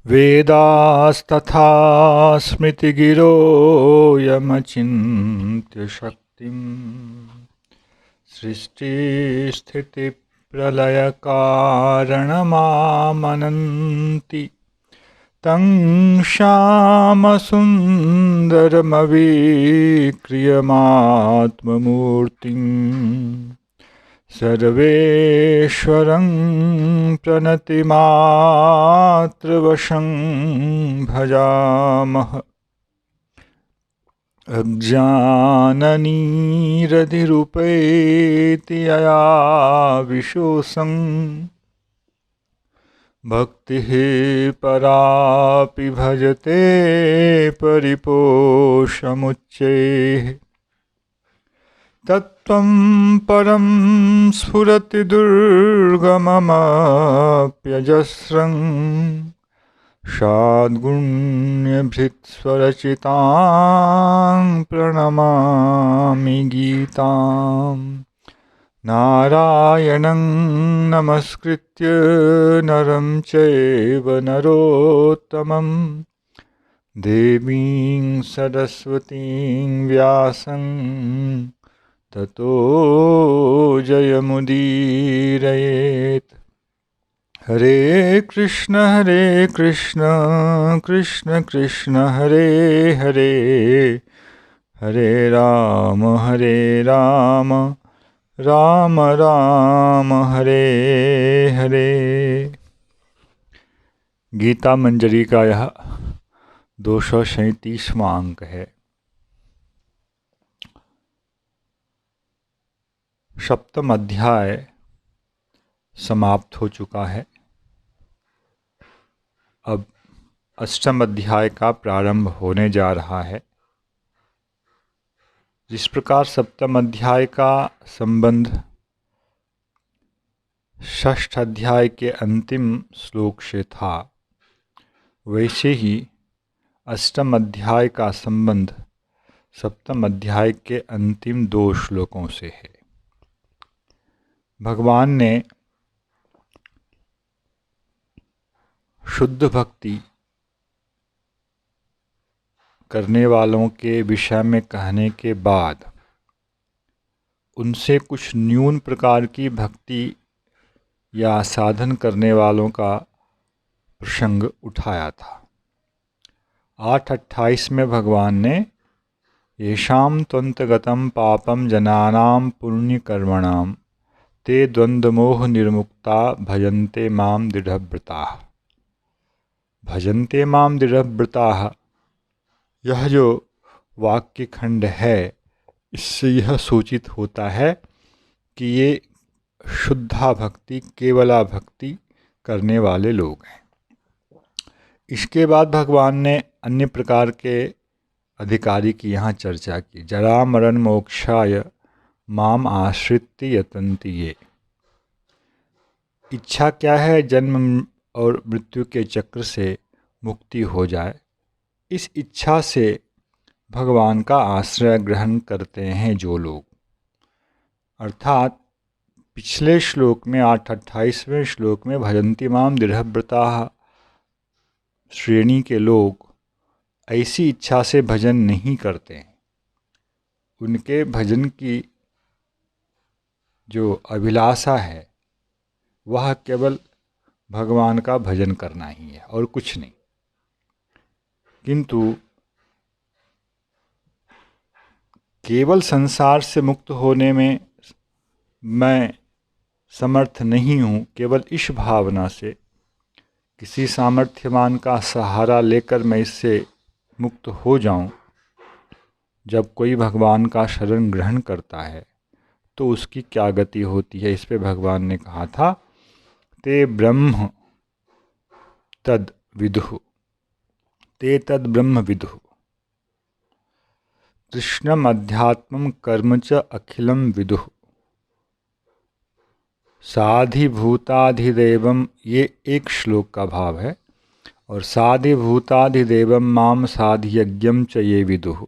वेदास्तथा स्मृतिगिरो यमचिन्त्य शक्तिं सृष्टिस्थितिप्रलयकारणमामनन्ति तं श्यामसुन्दरमवीक्रियमात्ममूर्तिम् सर्वेश्वरं प्रणतिमात्रवशं भजामः। अज्ञाननिरधिरुपैति यया विशोषं भक्तिः परापि भजते परिपोषमुच्चैः। तत्त्वं परं स्फुरति दुर्गममप्यजस्रं षाद्गुण्यभृत्स्वरचितां प्रणमामि गीतां। नारायणं नमस्कृत्य नरं चैव नरोत्तमं देवीं सरस्वतीं व्यासं ततो जयमुदीरयेत्। हरे कृष्ण कृष्ण कृष्ण हरे हरे, हरे राम राम राम हरे हरे। गीता मंजरी का यह 237वां अंक है। सप्तम अध्याय समाप्त हो चुका है। अब अष्टम अध्याय का प्रारंभ होने जा रहा है। जिस प्रकार सप्तम अध्याय का संबंध षष्ठ अध्याय के अंतिम श्लोक से था, वैसे ही अष्टम अध्याय का संबंध सप्तम अध्याय के अंतिम 2 श्लोकों से है। भगवान ने शुद्ध भक्ति करने वालों के विषय में कहने के बाद उनसे कुछ न्यून प्रकार की भक्ति या साधन करने वालों का प्रसंग उठाया था। 8:28 में भगवान ने येषां त्वन्तगतं पापं जनानां पुण्यकर्मणां ते द्वन्द्वमोह निर्मुक्ता भजन्ते मां दृढ़व्रताः। भजन्ते मां दृढ़व्रताः, यह जो वाक्य खंड है, इससे यह सूचित होता है कि ये शुद्धा भक्ति, केवला भक्ति करने वाले लोग हैं। इसके बाद भगवान ने अन्य प्रकार के अधिकारी की यहाँ चर्चा की। जरा मरण मोक्षाय माम आश्रित्य यतन्ति ये। इच्छा क्या है? जन्म और मृत्यु के चक्र से मुक्ति हो जाए। इस इच्छा से भगवान का आश्रय ग्रहण करते हैं जो लोग, अर्थात पिछले श्लोक में 8:28वें श्लोक में भजन्ति माम दृढ़व्रताः श्रेणी के लोग ऐसी इच्छा से भजन नहीं करते हैं। उनके भजन की जो अभिलाषा है वह केवल भगवान का भजन करना ही है और कुछ नहीं। किंतु केवल संसार से मुक्त होने में मैं समर्थ नहीं हूँ, केवल इस भावना से किसी सामर्थ्यवान का सहारा लेकर मैं इससे मुक्त हो जाऊं। जब कोई भगवान का शरण ग्रहण करता है तो उसकी क्या गति होती है, इस पे भगवान ने कहा था, ते ब्रह्म तद विदुः, ते तद ब्रह्म विदुः, कृष्णम अध्यात्मम कर्म च अखिलम विदुः, साधिभूताधिदेवम, ये एक श्लोक का भाव है, और साधिभूताधिदेवम माम साधियज्ञम च ये विदुः,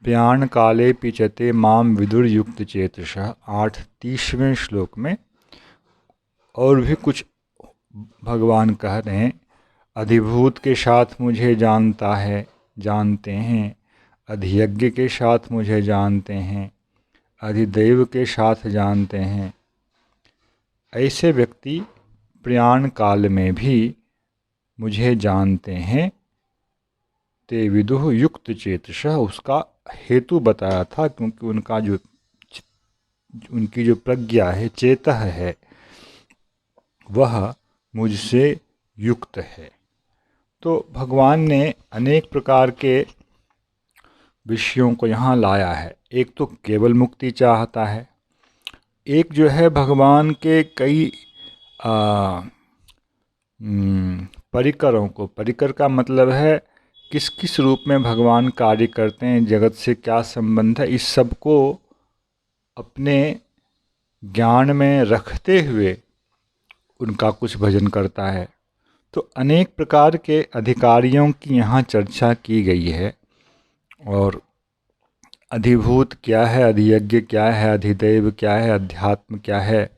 प्रयाण काले पिचते माम विदुर्युक्त चेतसः। 8:30वें श्लोक में और भी कुछ भगवान कह रहे हैं, अधिभूत के साथ मुझे जानता है, जानते हैं, अधियज्ञ के साथ मुझे जानते हैं, अधिदैव के साथ जानते हैं। ऐसे व्यक्ति प्रयाण काल में भी मुझे जानते हैं। ते विदुः युक्त चेतसः, उसका हेतु बताया था, क्योंकि उनकी जो प्रज्ञा है, चेतः है, वह मुझसे युक्त है। तो भगवान ने अनेक प्रकार के विषयों को यहाँ लाया है। एक तो केवल मुक्ति चाहता है, एक जो है भगवान के कई परिकरों को, परिकर का मतलब है किस किस रूप में भगवान कार्य करते हैं, जगत से क्या संबंध है, इस सब को अपने ज्ञान में रखते हुए उनका कुछ भजन करता है। तो अनेक प्रकार के अधिकारियों की यहाँ चर्चा की गई है। और अधिभूत क्या है, अधियज्ञ क्या है, अधिदैव क्या है, अध्यात्म क्या है,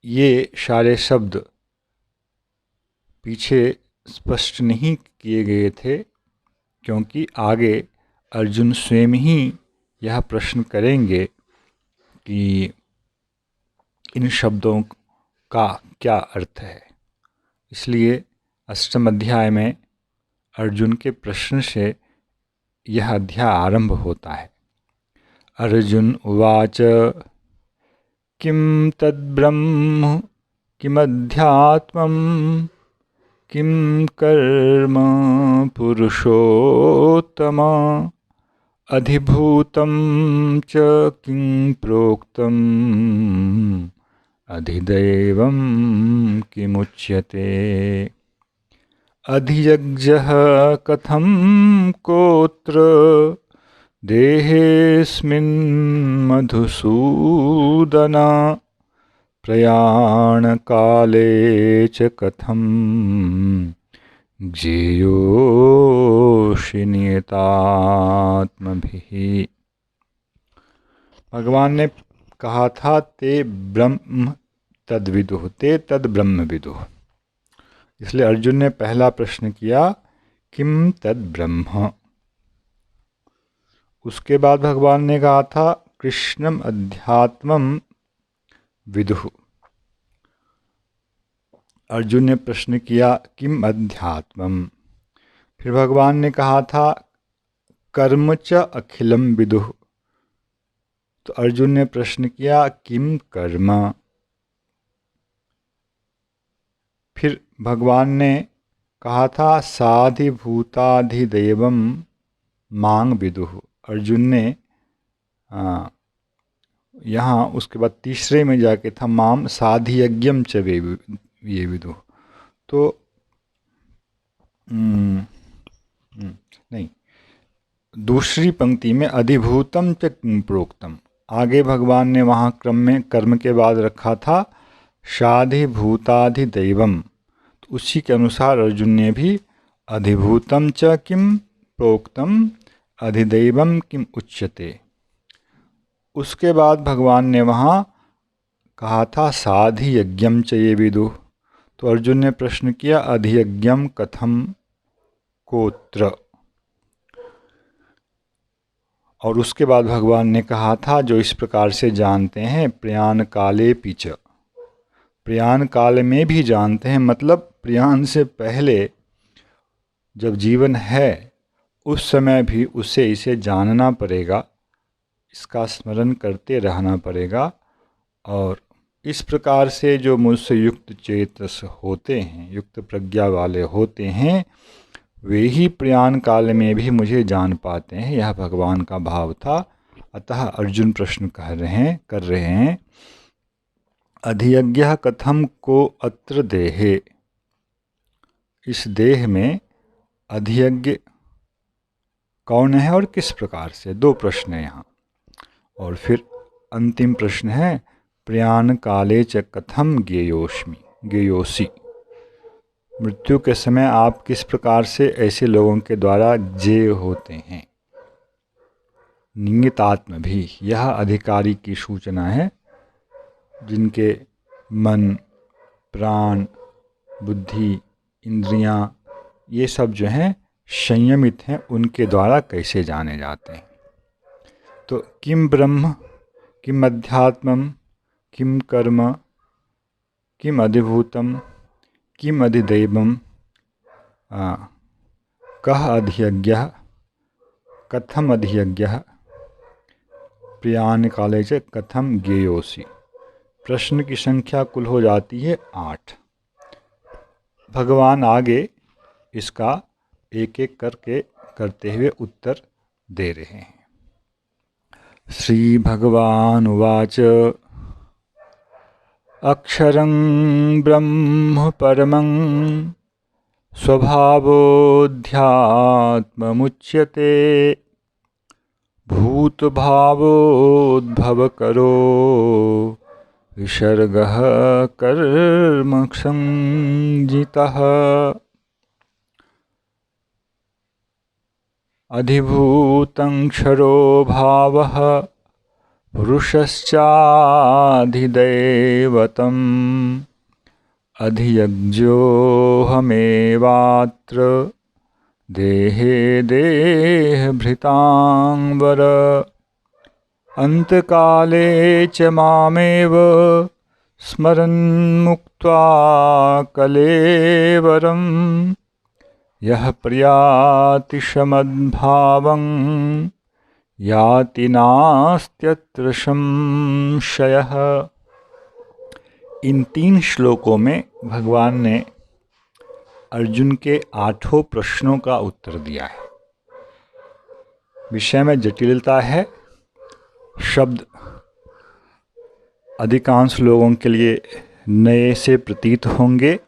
ये सारे शब्द पीछे स्पष्ट नहीं किए गए थे, क्योंकि आगे अर्जुन स्वयं ही यह प्रश्न करेंगे कि इन शब्दों का क्या अर्थ है। इसलिए अष्टम अध्याय में अर्जुन के प्रश्न से यह अध्याय आरंभ होता है। अर्जुन उवाच किं तद्ब्रह्म किमध्यात्मम् किं कर्म पुरुषोत्तम अधिभूतं च किं प्रोक्तम् अधिदैवं किमुच्यते अधियज्ञः कथं कोत्र देहेऽस्मिन् मधुसूदन प्रयाणकाले च कथं ज्ञेयोऽसि नियतात्मभिः। भगवान ने कहा था ते ब्रह्म तद्विदुः, ते तद ब्रह्म विदुः। इसलिए अर्जुन ने पहला प्रश्न किया किम तद ब्रह्म। उसके बाद भगवान ने कहा था कृष्णम अध्यात्मम विदुः। अर्जुन ने प्रश्न किया किम अध्यात्मम। फिर भगवान ने कहा था कर्म च अखिलम विदुः। तो अर्जुन ने प्रश्न किया किम कर्म। फिर भगवान ने कहा था साधिभूताधिदैवम मांग विदुः। अर्जुन ने यहाँ उसके बाद तीसरे में जाके था माम साधियज्ञम च ये विदुः। तो नहीं, दूसरी पंक्ति में अधिभूतम च प्रोक्तम, आगे भगवान ने वहाँ क्रम में कर्म के बाद रखा था साधिभूताधिदैवम। तो उसी के अनुसार अर्जुन ने भी अधिभूतम च किम प्रोक्तम अधिदैवम किम उच्यते। उसके बाद भगवान ने वहाँ कहा था साधियज्ञम च ये विदुः। तो अर्जुन ने प्रश्न किया अधियज्ञम कथम कोत्र। और उसके बाद भगवान ने कहा था जो इस प्रकार से जानते हैं प्रयाण काले पीच, प्रयाण काल में भी जानते हैं, मतलब प्रयाण से पहले जब जीवन है उस समय भी उसे इसे जानना पड़ेगा, इसका स्मरण करते रहना पड़ेगा। और इस प्रकार से जो मुझसे युक्त चेतस होते हैं, युक्त प्रज्ञा वाले होते हैं, वे ही प्रयाण काल में भी मुझे जान पाते हैं। यह भगवान का भाव था। अतः अर्जुन प्रश्न कर रहे हैं अधियज्ञः कथम को अत्र देहे। इस देह में अधियज्ञ कौन है और किस प्रकार से, दो प्रश्न है यहाँ। और फिर अंतिम प्रश्न है प्रयाण काले च कथम ज्ञेयोसि, मृत्यु के समय आप किस प्रकार से ऐसे लोगों के द्वारा ज्ञेय होते हैं। नियतात्म भी, यह अधिकारी की सूचना है जिनके मन, प्राण, बुद्धि इंद्रियां, ये सब जो हैं संयमित हैं, उनके द्वारा कैसे जाने जाते हैं। तो किम ब्रह्म, किम अध्यात्मम, किम कर्म, किम अधिभूतम, किम अधिदैवम, कः अधियज्ञः, कथम अधियज्ञः, प्रियान काले च कथम ज्ञेयोसि। प्रश्न की संख्या कुल हो जाती है 8। भगवान आगे इसका एक एक करके करते हुए उत्तर दे रहे हैं। श्री भगवान उवाच अक्षरं ब्रह्म परमं स्वभावोऽध्यात्ममुच्यते भूतभावोद्भवकरो विसर्गः कर्म संजितः अधिभूतं क्षरो भावः पुरुषश्चाधिदैवतम् अधियज्ञोऽहमेवात्र देहे देहभृतां वर अन्तकाले च मामेव स्मरन् मुक्त्वा कलेवरम् यः प्रयाति समद्भावं याति नास्त्यत्र संशयः। इन 3 श्लोकों में भगवान ने अर्जुन के 8 प्रश्नों का उत्तर दिया है। विषय में जटिलता है, शब्द अधिकांश लोगों के लिए नए से प्रतीत होंगे,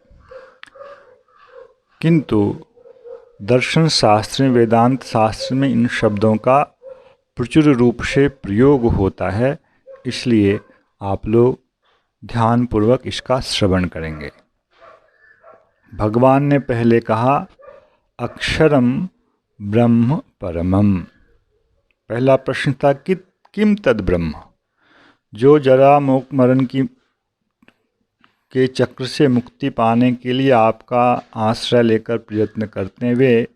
किंतु दर्शन शास्त्र में, वेदांत शास्त्र में इन शब्दों का प्रचुर रूप से प्रयोग होता है, इसलिए आप लोग ध्यानपूर्वक इसका श्रवण करेंगे। भगवान ने पहले कहा अक्षरम ब्रह्म परमम। पहला प्रश्न था कि किम तद ब्रह्म। जो जरा मरण के चक्र से मुक्ति पाने के लिए आपका आश्रय लेकर प्रयत्न करते हैं, वे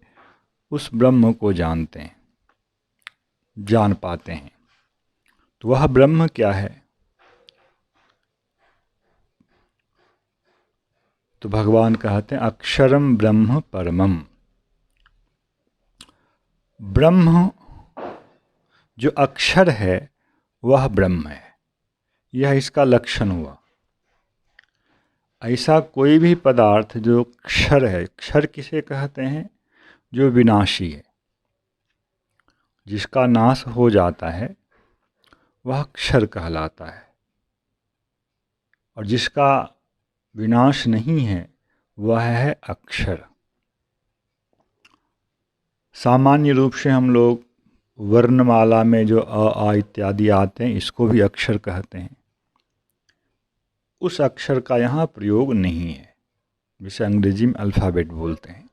उस ब्रह्म को जानते हैं, जान पाते हैं। तो वह ब्रह्म क्या है? तो भगवान कहते हैं अक्षरम ब्रह्म परमम। ब्रह्म जो अक्षर है वह ब्रह्म है, यह इसका लक्षण हुआ। ऐसा कोई भी पदार्थ जो क्षर है, क्षर किसे कहते हैं? जो विनाशी है, जिसका नाश हो जाता है वह क्षर कहलाता है, और जिसका विनाश नहीं है वह है अक्षर। सामान्य रूप से हम लोग वर्णमाला में जो अ आ इत्यादि आते हैं, इसको भी अक्षर कहते हैं। उस अक्षर का यहाँ प्रयोग नहीं है, जिसे अंग्रेजी में अल्फ़ाबेट बोलते हैं।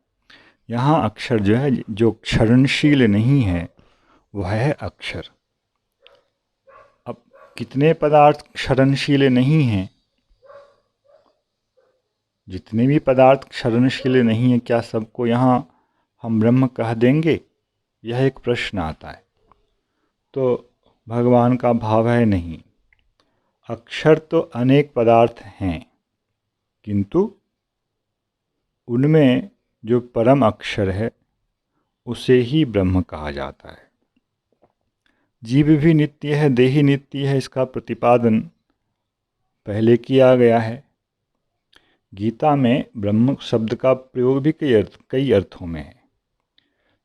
यहाँ अक्षर जो है, जो क्षरणशील नहीं है, वह है अक्षर। अब कितने पदार्थ क्षरणशील नहीं हैं? जितने भी पदार्थ क्षरणशील नहीं हैं, क्या सबको यहाँ हम ब्रह्म कह देंगे? यह एक प्रश्न आता है। तो भगवान का भाव है नहीं, अक्षर तो अनेक पदार्थ हैं, किंतु उनमें जो परम अक्षर है उसे ही ब्रह्म कहा जाता है। जीव भी नित्य है, देही नित्य है, इसका प्रतिपादन पहले किया गया है। गीता में ब्रह्म शब्द का प्रयोग भी कई अर्थों में है।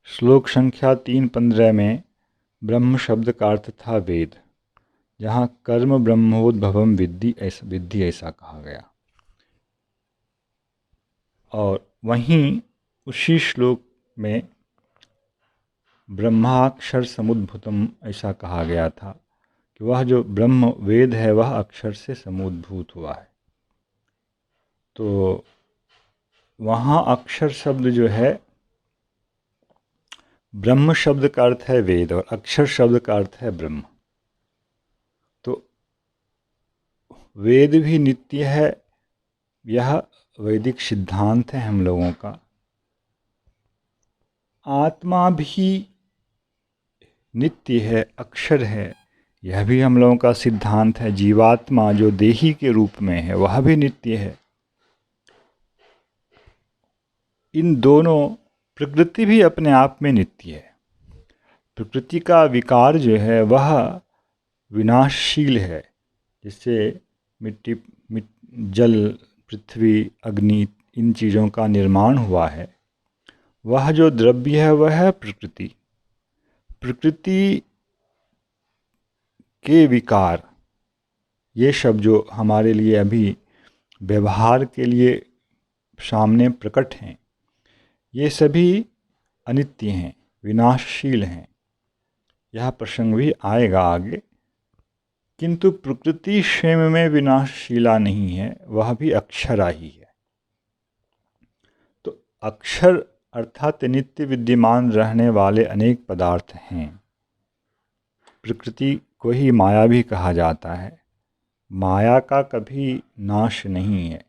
श्लोक संख्या 3:15 में ब्रह्म शब्द का अर्थ था वेद, जहाँ कर्म ब्रह्मोद्भवम विद्धि ऐसा कहा गया। और वहीं उसी श्लोक में ब्रह्माक्षर समुद्भूतम ऐसा कहा गया था कि वह जो ब्रह्म वेद है वह अक्षर से समुद्भूत हुआ है। तो वहाँ अक्षर शब्द जो है, ब्रह्म शब्द का अर्थ है वेद और अक्षर शब्द का अर्थ है ब्रह्म। तो वेद भी नित्य है, यह वैदिक सिद्धांत है हम लोगों का। आत्मा भी नित्य है, अक्षर है, यह भी हम लोगों का सिद्धांत है। जीवात्मा जो देही के रूप में है वह भी नित्य है। इन दोनों, प्रकृति भी अपने आप में नित्य है। प्रकृति का विकार जो है वह विनाशशील है। जिससे मिट्टी, जल, पृथ्वी, अग्नि, इन चीज़ों का निर्माण हुआ है, वह जो द्रव्य है वह है प्रकृति। प्रकृति के विकार, ये शब्द जो हमारे लिए अभी व्यवहार के लिए सामने प्रकट हैं, ये सभी अनित्य हैं, विनाशशील हैं। यह प्रसंग भी आएगा आगे। किंतु प्रकृति स्वयं में विनाशशीला नहीं है, वह भी अक्षरा ही है। तो अक्षर अर्थात नित्य विद्यमान रहने वाले अनेक पदार्थ हैं। प्रकृति को ही माया भी कहा जाता है। माया का कभी नाश नहीं है।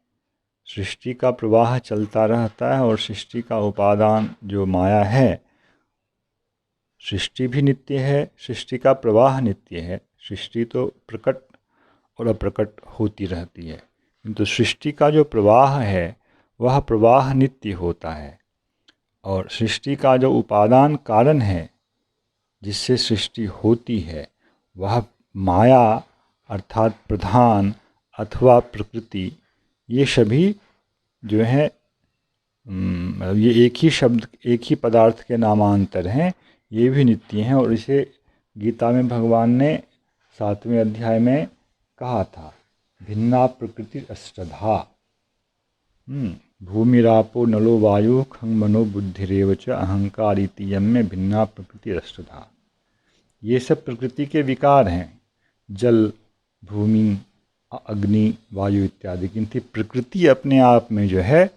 सृष्टि का प्रवाह चलता रहता है और सृष्टि का उपादान जो माया है, सृष्टि भी नित्य है, सृष्टि का प्रवाह नित्य है। सृष्टि तो प्रकट और अप्रकट होती रहती है, किंतु सृष्टि का जो प्रवाह है वह प्रवाह नित्य होता है। और सृष्टि का जो उपादान कारण है जिससे सृष्टि होती है, वह माया अर्थात प्रधान अथवा प्रकृति, ये सभी जो है ये एक ही शब्द, एक ही पदार्थ के नामांतर हैं, ये भी नित्य हैं। और इसे गीता में भगवान ने 7वें अध्याय में कहा था, भिन्ना प्रकृति अष्टधा, भूमिरापो नलो वायु खं मनो बुद्धिरेव च अहंकार इति यम में भिन्ना प्रकृति अष्टधा। ये सब प्रकृति के विकार हैं, जल, भूमि, अग्नि, वायु इत्यादि। किंतु प्रकृति अपने आप में जो है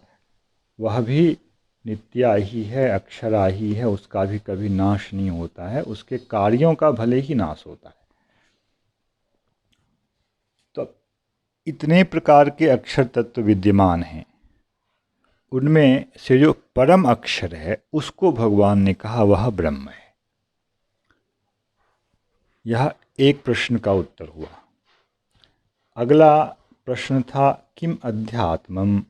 वह भी नित्या ही है, अक्षरा ही है। उसका भी कभी नाश नहीं होता है, उसके कार्यों का भले ही नाश होता है। तो इतने प्रकार के अक्षर तत्व विद्यमान हैं, उनमें से जो परम अक्षर है उसको भगवान ने कहा वह ब्रह्म है। यह एक प्रश्न का उत्तर हुआ। अगला प्रश्न था किम अध्यात्मम,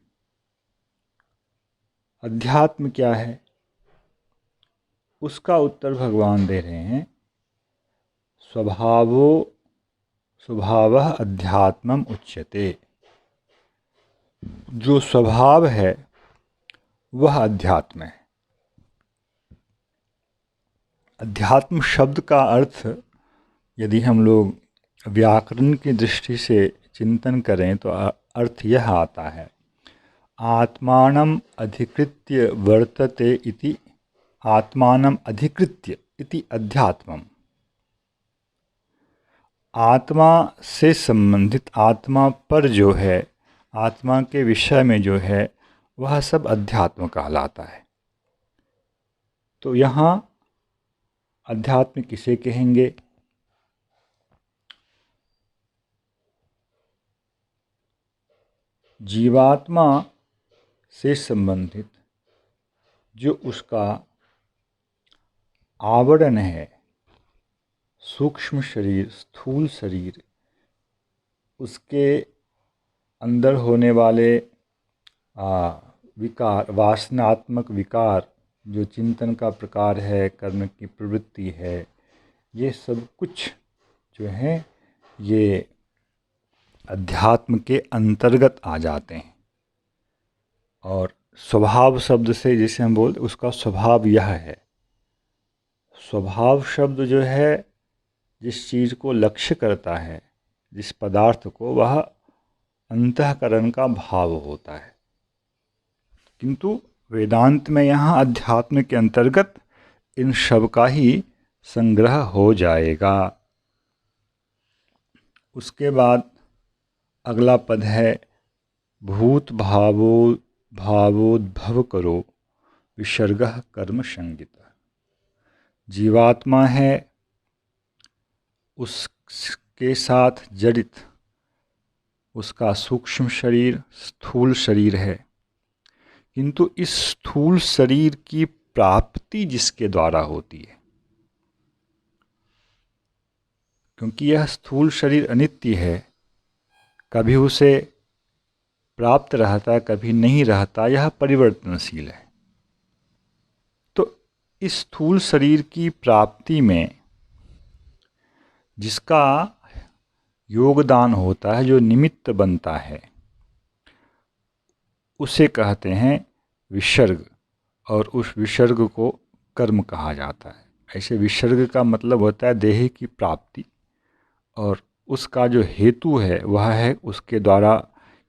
अध्यात्म क्या है? उसका उत्तर भगवान दे रहे हैं, स्वभावः अध्यात्मम उच्यते। जो स्वभाव है वह अध्यात्म है। अध्यात्म शब्द का अर्थ यदि हम लोग व्याकरण की दृष्टि से चिंतन करें तो अर्थ यह आता है, आत्मानम् अधिकृत्य वर्तते इति, आत्मानम् अधिकृत्य इति अध्यात्मम्। आत्मा से संबंधित, आत्मा पर जो है, आत्मा के विषय में जो है, वह सब अध्यात्म कहलाता है। तो यहाँ अध्यात्म किसे कहेंगे? जीवात्मा से संबंधित जो उसका आवरण है, सूक्ष्म शरीर, स्थूल शरीर, उसके अंदर होने वाले विकार, वासनात्मक विकार, जो चिंतन का प्रकार है, कर्म की प्रवृत्ति है, ये सब कुछ जो है ये अध्यात्म के अंतर्गत आ जाते हैं। और स्वभाव शब्द से जिसे हम बोलते, उसका स्वभाव यह है। स्वभाव शब्द जो है जिस चीज़ को लक्ष्य करता है, जिस पदार्थ को, वह अंतःकरण का भाव होता है। किंतु वेदांत में यहाँ अध्यात्म के अंतर्गत इन सब का ही संग्रह हो जाएगा। उसके बाद अगला पद है, भूत भावोद्भव करो विसर्गः कर्म संगिता। जीवात्मा है, उसके साथ जड़ित उसका सूक्ष्म शरीर, स्थूल शरीर है, किंतु इस स्थूल शरीर की प्राप्ति जिसके द्वारा होती है, क्योंकि यह स्थूल शरीर अनित्य है, कभी उसे प्राप्त रहता है, कभी नहीं रहता, यह परिवर्तनशील है। तो इस स्थूल शरीर की प्राप्ति में जिसका योगदान होता है, जो निमित्त बनता है, उसे कहते हैं विसर्ग, और उस विसर्ग को कर्म कहा जाता है। ऐसे विसर्ग का मतलब होता है देह की प्राप्ति, और उसका जो हेतु है वह है उसके द्वारा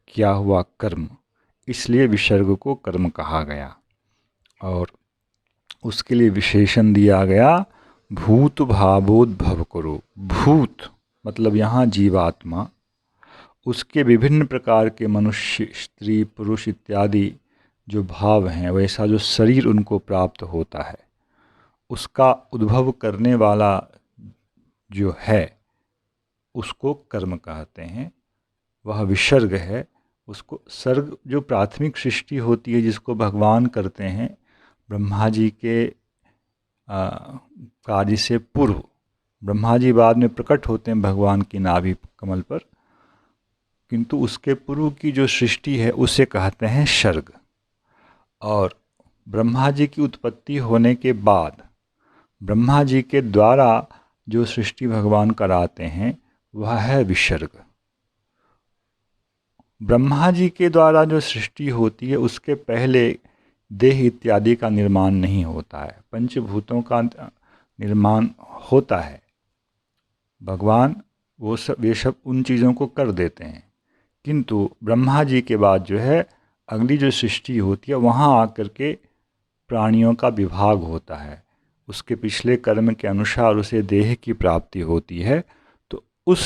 किया हुआ कर्म, इसलिए विसर्ग को कर्म कहा गया। और उसके लिए विशेषण दिया गया भूत भावोद्भव करो। भूत मतलब यहाँ जीवात्मा, उसके विभिन्न प्रकार के मनुष्य, स्त्री, पुरुष इत्यादि जो भाव हैं, वैसा जो शरीर उनको प्राप्त होता है, उसका उद्भव करने वाला जो है उसको कर्म कहते हैं। वह विसर्ग है। उसको सर्ग जो प्राथमिक सृष्टि होती है जिसको भगवान करते हैं ब्रह्मा जी के कार्य से पूर्व। ब्रह्मा जी बाद में प्रकट होते हैं भगवान की नाभि कमल पर, किंतु उसके पूर्व की जो सृष्टि है उसे कहते हैं सर्ग। और ब्रह्मा जी की उत्पत्ति होने के बाद ब्रह्मा जी के द्वारा जो सृष्टि भगवान कराते हैं वह है विसर्ग। ब्रह्मा जी के द्वारा जो सृष्टि होती है उसके पहले देह इत्यादि का निर्माण नहीं होता है, पंचभूतों का निर्माण होता है। भगवान वे सब उन चीज़ों को कर देते हैं, किंतु ब्रह्मा जी के बाद जो है अगली जो सृष्टि होती है वहाँ आकर के प्राणियों का विभाग होता है, उसके पिछले कर्म के अनुसार उसे देह की प्राप्ति होती है। तो उस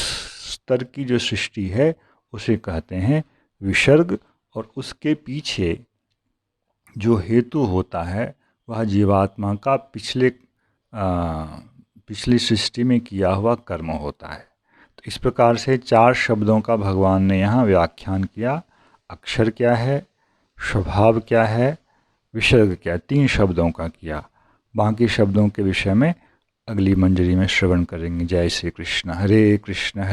स्तर की जो सृष्टि है उसे कहते हैं विसर्ग, और उसके पीछे जो हेतु होता है वह जीवात्मा का पिछली सृष्टि में किया हुआ कर्म होता है। तो इस प्रकार से 4 शब्दों का भगवान ने यहाँ व्याख्यान किया। अक्षर क्या है, स्वभाव क्या है, विसर्ग क्या है, 3 शब्दों का किया। बाकी शब्दों के विषय में अगली मंजरी में श्रवण करेंगे। जय श्री कृष्ण। हरे कृष्ण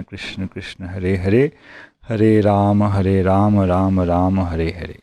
कृष्ण कृष्ण हरे हरे, हरे राम राम राम हरे हरे।